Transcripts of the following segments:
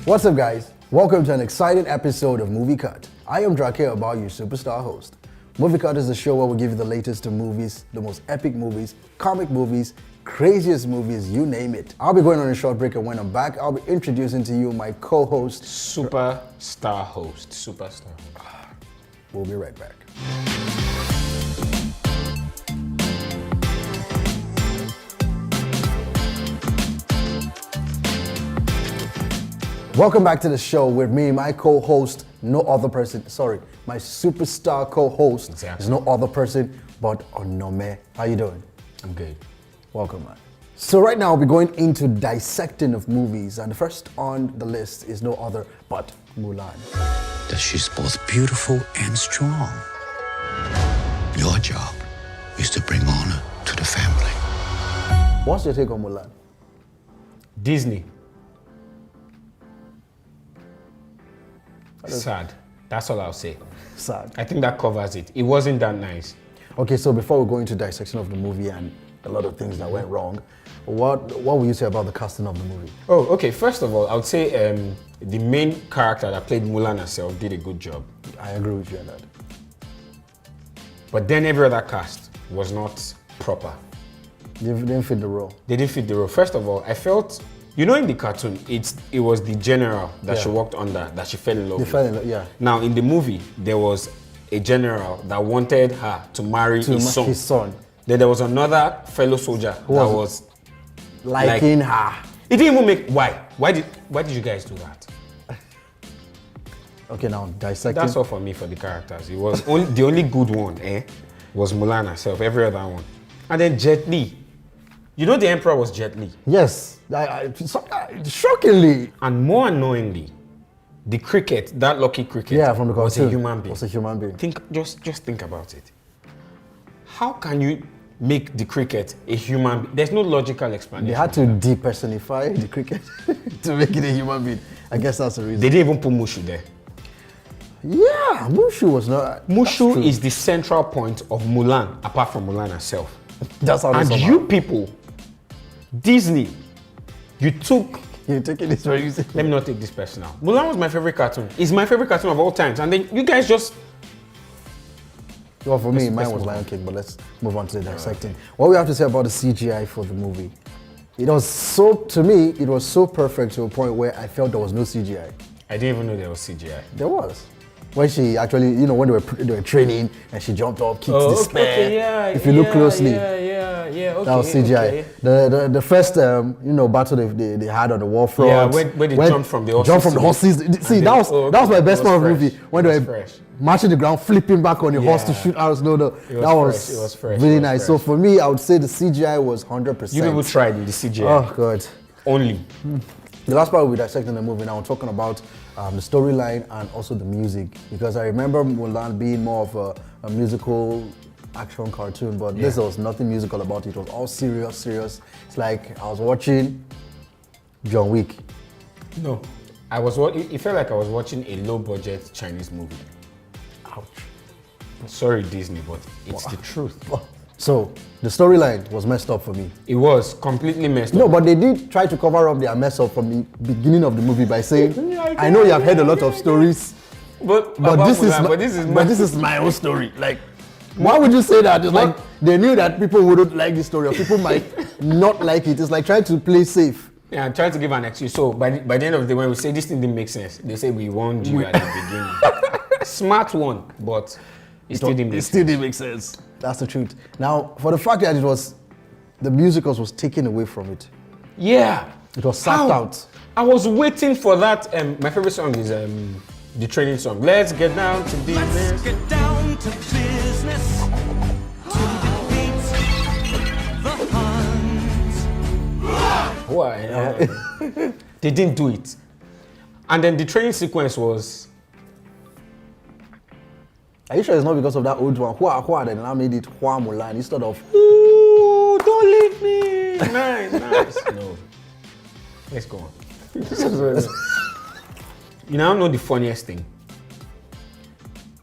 What's up, guys? Welcome to an exciting episode of Muvi Kut. I am Drake About, your superstar host. Muvi Kut is the show where we give you the latest in movies, the most epic movies, comic movies, craziest movies, you name it. I'll be going on a short break, and when I'm back, I'll be introducing to you my co-host, Superstar host. We'll be right back. Welcome back to the show with me, my co-host, no other person, my superstar co-host is no other person but Onome. How you doing? I'm good. Welcome, man. So right now we'll be going into dissecting of movies, and the first on the list is no other but Mulan. That she's both beautiful and strong. Your job is to bring honor to the family. What's your take on Mulan? Disney. Sad. That's all I'll say. Sad. I think that covers it. It wasn't that nice. Okay, so before we go into dissection of the movie and a lot of things that went wrong, what will you say about the casting of the movie? Oh, okay. First of all, I would say the main character that played Mulan herself did a good job. I agree with you on that. But then every other cast was not proper. They didn't fit the role. They didn't fit the role. First of all, I felt, you know, in the cartoon, it was the general that she worked under that she fell in love with. They fell in love, yeah. Now, in the movie, there was a general that wanted her to marry his son. Then there was another fellow soldier that was liking her. It didn't even make, why did you guys do that? Okay, now dissecting. That's all for me for the characters. It was the only good one, was Mulan herself. Every other one, and then Jet Li. You know the emperor was Jet Li. Yes, shockingly. And more annoyingly, the cricket, that lucky cricket, from the was cartoon. a human being. Was a human being. Just think about it. How can you make the cricket a human being? There's no logical explanation. They had to depersonify the cricket to make it a human being. I guess that's the reason. They didn't even put Mushu there. Yeah, Mushu was not. Mushu is the central point of Mulan, apart from Mulan herself. That's how. And you people, Disney, you're taking this very easy. Let me not take this personal. Mulan was my favorite cartoon. It's my favorite cartoon of all times. And then you guys just... Well, for me, mine was Lion King, but let's move on to the dissecting. Okay. What we have to say about the CGI for the movie? It was to me, it was so perfect to a point where I felt there was no CGI. I didn't even know there was CGI. There was. When she actually, when they were training and she jumped up, kicked the spear. If you look closely, okay, that was CGI. Okay. The first, battle they had on the war front. Yeah, when they jumped from the horses. Jumped from the horses. See, that was my best part of the movie. When they were marching the ground, flipping back on the horse to shoot arrows. No, that was really nice. So for me, I would say the CGI was 100%. You people tried with the CGI. Oh, God. Only. The last part we'll be dissecting the movie now. I'm talking about the storyline and also the music, because I remember Mulan being more of a musical action cartoon, but this was nothing musical about it. It was all serious. It's like I was watching John Wick. No, it felt like I was watching a low-budget Chinese movie. Ouch. Sorry, Disney, but it's the truth. So the storyline was messed up for me. It was completely messed up. No, but they did try to cover up their mess up from the beginning of the movie by saying, I know you have heard a lot of stories, but this is my own story. Like, why would you say that? It's like they knew that people wouldn't like the story, or people might not like it. It's like trying to play safe. Yeah, trying to give an excuse. So by the end of the day, when we say this thing didn't make sense, they say we warned you at the beginning. Smart one, but it still didn't make sense. That's the truth. Now, for the fact that the musicals was taken away from it. Yeah. It was sapped out. I was waiting for that. My favorite song is the training song. Let's get down to business. Let's get down to business. To defeat the Huns. Why? They didn't do it. And then the training sequence was... Are you sure it's not because of that old one? Hua, that now made it Hua Mulan instead of... Ooh, don't leave me. Nice. No. Let's go on. You now know the funniest thing.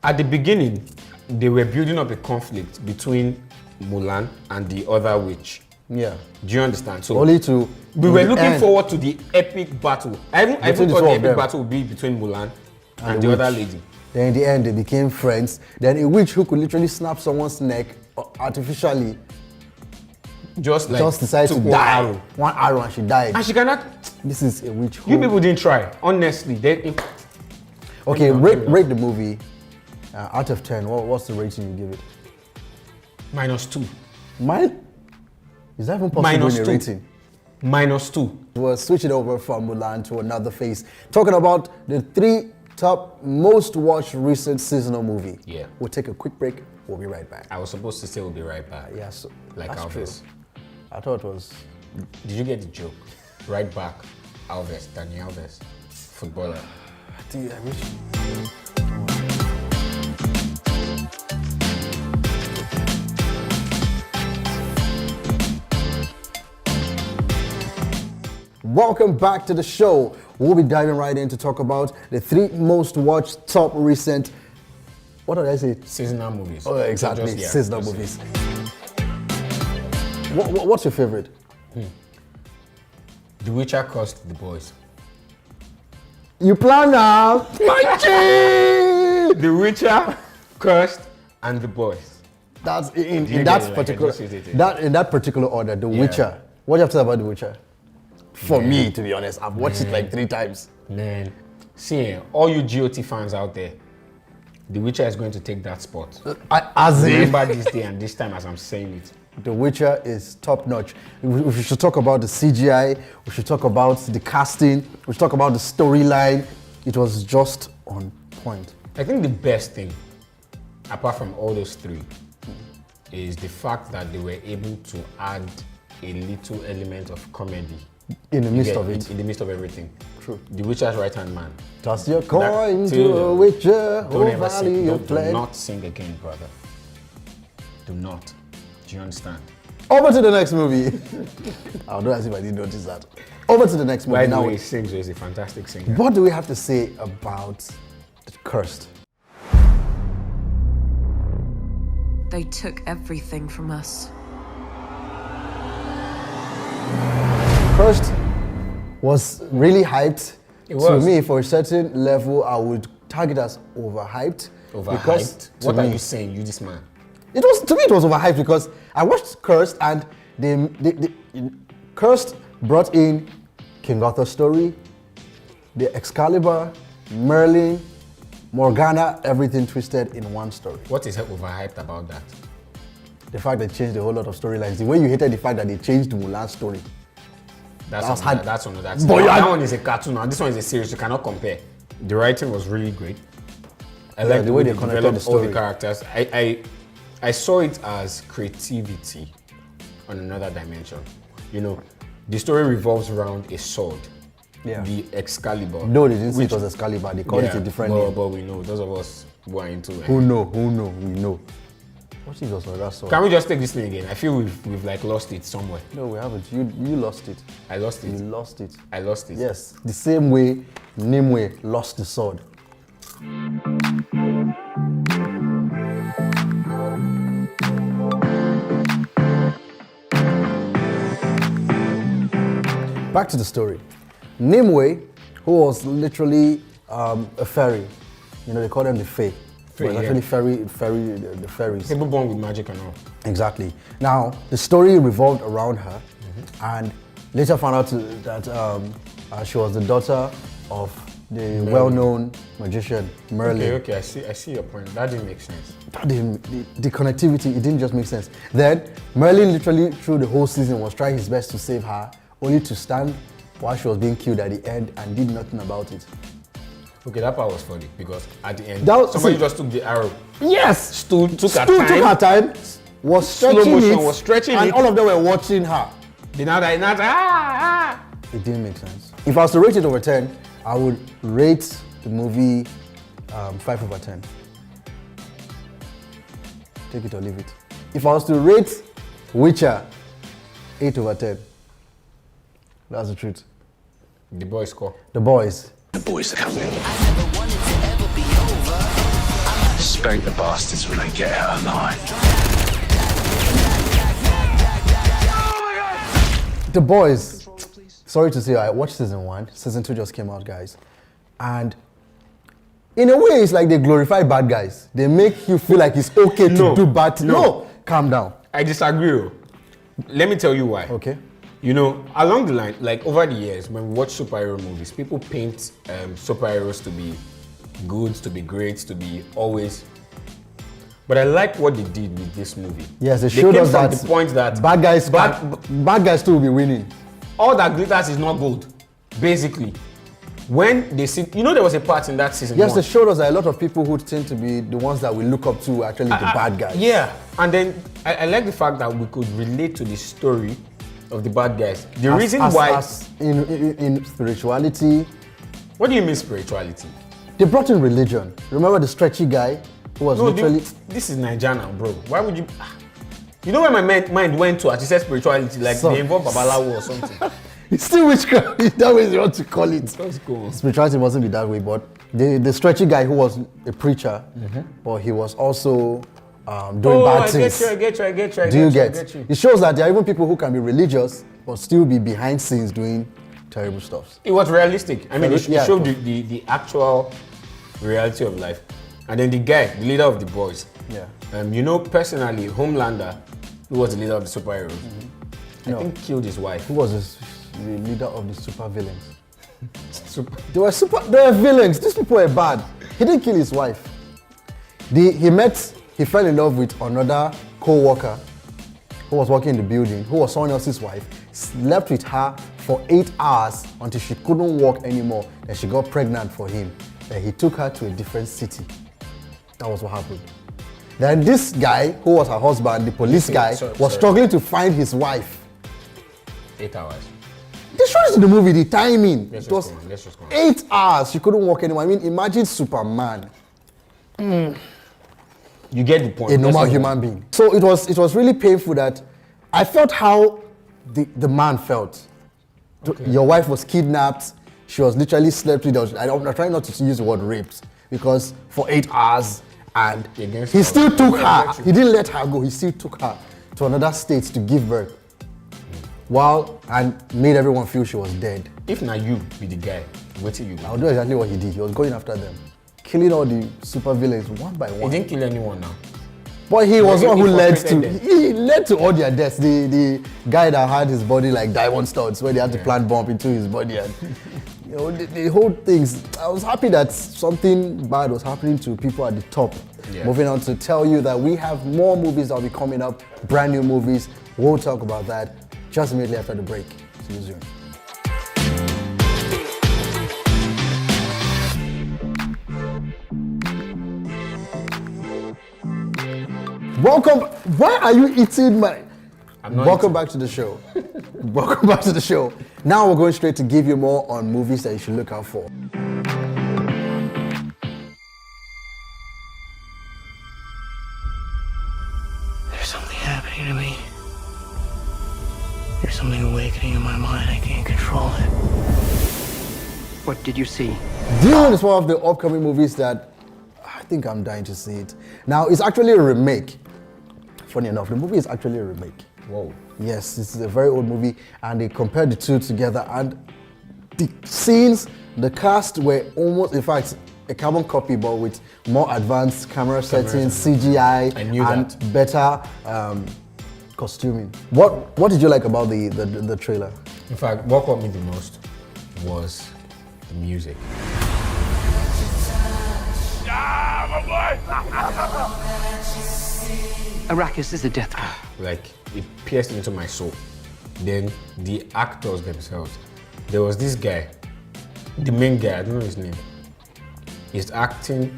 At the beginning, they were building up a conflict between Mulan and the other witch, Yeah. Do you understand? So Only to we were looking end. forward to the epic battle. I even Between the thought two the of epic them. battle would be between Mulan and the the other witch. lady. Then in the end, they became friends. Then a witch who could literally snap someone's neck artificially Just decided to took die. one arrow. One arrow and she died. And she cannot. This is a witch who... You people didn't try. Honestly, they. Okay, Let me know. rate the movie out of 10. What's the rating you give it? -2. Mine? Is that even possible in a -2. rating? -2. We're switching over from Mulan to another phase. Talking about the 3 top most watched recent seasonal movie. Yeah. We'll take a quick break. We'll be right back. I was supposed to say we'll be right back. Yes, Like that's true. Alves. I thought it was... Did you get the joke? Right back, Alves, Dani Alves, footballer. I wish... Welcome back to the show. We'll be diving right in to talk about the 3 most watched top recent... What did I say? Seasonal movies. Oh, exactly. Just, yeah, Seasonal just- movies. What's your favorite? The Witcher Cursed the Boys. You plan now. My G! The Witcher Cursed and the Boys. That's in You that get it, like, particular I just hit it. that in that particular order. The Witcher. What do you have to say about The Witcher? For me, to be honest, I've watched it like 3 times. Man, see, all you GOT fans out there, The Witcher is going to take that spot. As in, Remember this day and this time as I'm saying it. The Witcher is top notch. We should talk about the CGI. We should talk about the casting. We should talk about the storyline. It was just on point. I think the best thing, apart from all those 3, is the fact that they were able to add a little element of comedy In the midst Yeah, of it. in the midst of everything. True. The Witcher's right hand man. Toss your coin That- to a Witcher. Don't Oh, ever valley sing. of Do flame. not sing again, brother. Do not. Do you understand? Over to the next movie. I'll do as if I didn't notice that. Over to the next movie. By the Now, way, he sings, he's a fantastic singer. what do we have to say about The Cursed? They took everything from us. Cursed was really hyped. It To was. me, for a certain level, I would tag it as overhyped. Because Overhyped? to What are me- you saying, you this man? It was, to me, it was overhyped because I watched Cursed and Cursed brought in King Arthur's story, the Excalibur, Merlin, Morgana, everything twisted in one story. What is overhyped about that? The fact they changed a whole lot of storylines. The way you hated the fact that they changed Mulan's story. That's That was another, hard. that's another. But you that had- one is a cartoon now. This one is a series. You cannot compare. The writing was really great. I Yeah, like the way they connected developed the all the story. characters. I saw it as creativity on another dimension. You know, the story revolves around a sword. Yeah. The Excalibur. No, they didn't say it was Excalibur. They called it a different name. But we know, those of us who are into it. Who know? We know. What if it was not that sword? Can we just take this thing again? I feel we've like lost it somewhere. No, we haven't. You lost it. I lost You it. lost it. I lost it. Yes, the same way Nimue lost the sword. Back to the story. Nimue, who was literally a fairy, you know, they call them the Fae. Fae, But yeah. actually the fairies. People born with magic and all. Exactly. Now, the story revolved around her, and later found out that she was the daughter of the well-known magician Merlin. Okay, I see your point. That didn't make sense. That didn't, the connectivity, it didn't just make sense. Then, Merlin literally through the whole season was trying his best to save her, only to stand while she was being killed at the end and did nothing about it. Okay, that part was funny because at the end, That was- somebody see- just took the arrow, Yes! took her Took time. her time, was Slow stretching motion, it, was stretching and it. all of them were watching her. They now It didn't make sense. If I was to rate it over 10, I would rate the movie 5 over 10. Take it or leave it. If I was to rate Witcher 8 over 10, that's the truth. The boy score. The Boys. The boys are coming. Spank the bastards when they get out of line. The Boys. Sorry to say, I watched season 1. Season 2 just came out, guys. And in a way, it's like they glorify bad guys. They make you feel like it's okay to do bad things. No, calm down. I disagree. Let me tell you why. Okay. You know, along the line, like over the years, when we watch superhero movies, people paint superheroes to be good, to be great, to be always. But I like what they did with this movie. Yes, they showed us that the point that bad guys still will be winning. All that glitters is not gold, basically. When they see, you know, there was a part in that season. Yes, they showed us that a lot of people who tend to be the ones that we look up to are actually the bad guys. Yeah, and then I like the fact that we could relate to the story of the bad guys. The reason why in spirituality. What do you mean spirituality? They brought in religion. Remember the stretchy guy who was literally. This is Nigeria, bro. Why would you? You know where my mind went to as you said spirituality, like they involve Babalawo or something. It's still witchcraft. That way you want to call it. That's cool. Spirituality wasn't be that way, but the stretchy guy who was a preacher, but he was also doing bad things. I get you. Do you get? It shows that there are even people who can be religious but still be behind scenes doing terrible stuff. It was realistic. I mean, it showed yeah. the actual reality of life. And then the guy, the leader of the boys. Yeah. You know, personally, Homelander, who was the leader of the superheroes, I think killed his wife. Who was the leader of the super villains? They were villains. These people were bad. He didn't kill his wife. He fell in love with another co-worker who was working in the building, who was someone else's wife, slept with her for 8 hours until she couldn't walk anymore. Then she got pregnant for him. Then he took her to a different city. That was what happened. Then this guy, who was her husband, the police guy, was struggling to find his wife. 8 hours. They showed it in the movie, the timing. Let's It was just go on. 8 hours. She couldn't walk anymore. I mean, imagine Superman. You get the point. A normal human being. So it was really painful that I felt how the man felt. Okay. Your wife was kidnapped. She was literally slept with. I'm trying not to use the word raped because for 8 hours and he still took her. He didn't let her go. He still took her to another state to give birth. And made everyone feel she was dead. If not you be the guy, what do you do? I'll do exactly what he did. He was going after them, killing all the super villains one by one. He didn't kill anyone now. But he was one who led to all their deaths. The guy that had his body like diamond studs, where they had to plant bomb into his body, and the whole things. I was happy that something bad was happening to people at the top. Yeah. Moving on to tell you that we have more movies that will be coming up, brand new movies. We'll talk about that just immediately after the break. See you soon. Welcome. Why are you eating my? Welcome back to the show. Welcome back to the show. Now we're going straight to give you more on movies that you should look out for. There's something happening to me. There's something awakening in my mind. I can't control it. What did you see? Dune is one of the upcoming movies that I think I'm dying to see it. Now, it's actually a remake. Funny enough, the movie is actually a remake. Whoa. Yes, this is a very old movie, and they compared the two together, and the scenes, the cast were almost, in fact, a carbon copy, but with more advanced camera settings, CGI, and better costuming. What did you like about the trailer? In fact, what caught me the most was the music. Arrakis is a death trap. Like, it pierced into my soul. Then the actors themselves. There was this guy, the main guy, I don't know his name. His acting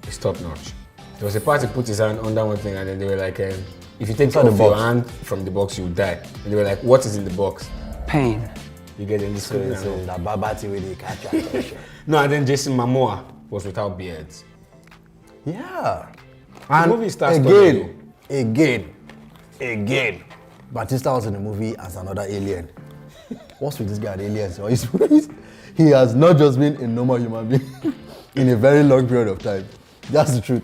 is top notch. There was a part he put his hand under one thing and then they were like, if you take off your hand from the box, you'll die. And they were like, what is in the box? Pain. You get in this So that Babati with the catch. No, and then Jason Momoa was without beards. Yeah. And the movie starts again. Batista was in the movie as another alien. What's with this guy, aliens? He has not just been a normal human being in a very long period of time. That's the truth.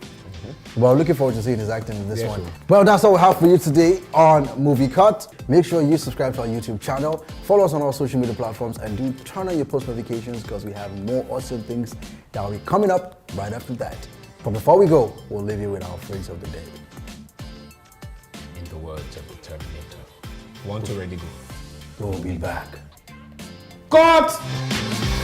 Well, looking forward to seeing his acting in this one. Sure. Well, that's all we have for you today on Movie Cut. Make sure you subscribe to our YouTube channel, follow us on all social media platforms, and do turn on your post notifications because we have more awesome things that will be coming up right after that. But before we go, we'll leave you with our phrase of the day. In the words of the Terminator. Want to ready go. We'll be back. Cut!